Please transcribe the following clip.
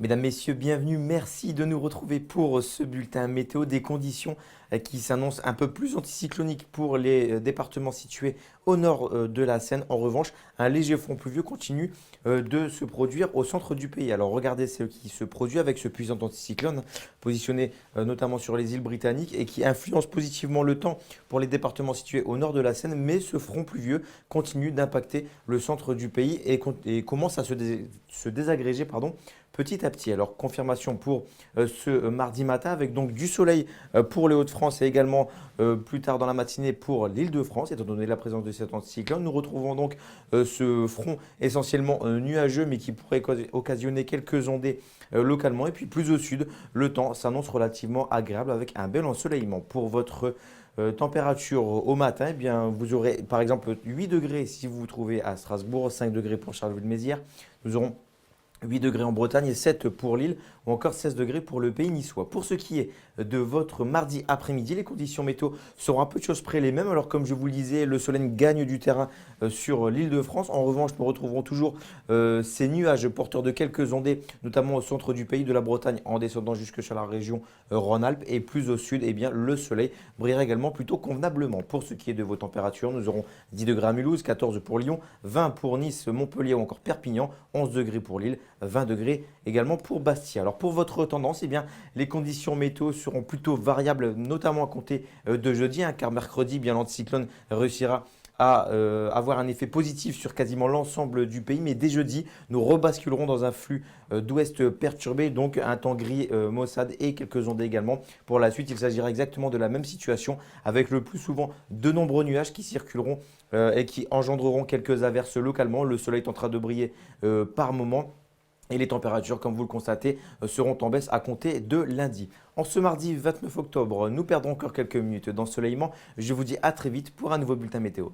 Mesdames, Messieurs, bienvenue. Merci de nous retrouver pour ce bulletin météo des conditions qui s'annoncent un peu plus anticycloniques pour les départements situés au nord de la Seine. En revanche, un léger front pluvieux continue de se produire au centre du pays. Alors regardez ce qui se produit avec ce puissant anticyclone positionné notamment sur les îles britanniques et qui influence positivement le temps pour les départements situés au nord de la Seine. Mais ce front pluvieux continue d'impacter le centre du pays et commence à se désagréger, petit à petit. Alors, confirmation pour ce mardi matin avec donc du soleil pour les Hauts-de-France et également plus tard dans la matinée pour l'Île-de-France, étant donné la présence de cet anticyclone. Nous retrouvons donc ce front essentiellement nuageux, mais qui pourrait occasionner quelques ondées localement. Et puis plus au sud, le temps s'annonce relativement agréable avec un bel ensoleillement. Pour votre température au matin, eh bien, vous aurez par exemple 8 degrés si vous vous trouvez à Strasbourg, 5 degrés pour Charleville-Mézières. Nous aurons 8 degrés en Bretagne et 7 pour Lille ou encore 16 degrés pour le pays niçois. Pour ce qui est de votre mardi après-midi, les conditions météo seront un peu de choses près les mêmes. Alors comme je vous le disais, le soleil gagne du terrain sur l'île de France. En revanche, nous retrouverons toujours ces nuages porteurs de quelques ondées, notamment au centre du pays de la Bretagne en descendant jusque sur la région Rhône-Alpes. Et plus au sud, eh bien, le soleil brillera également plutôt convenablement. Pour ce qui est de vos températures, nous aurons 10 degrés à Mulhouse, 14 pour Lyon, 20 pour Nice, Montpellier ou encore Perpignan, 11 degrés pour Lille, 20 degrés également pour Bastia. Alors pour votre tendance, eh bien, les conditions météo seront plutôt variables, notamment à compter de jeudi, car mercredi, bien, l'anticyclone réussira à avoir un effet positif sur quasiment l'ensemble du pays. Mais dès jeudi, nous rebasculerons dans un flux d'ouest perturbé, donc un temps gris maussade et quelques ondées également. Pour la suite, il s'agira exactement de la même situation avec le plus souvent de nombreux nuages qui circuleront et qui engendreront quelques averses localement. Le soleil tentera de briller par moment. Et les températures, comme vous le constatez, seront en baisse à compter de lundi. En ce mardi 29 octobre, nous perdrons encore quelques minutes d'ensoleillement. Je vous dis à très vite pour un nouveau bulletin météo.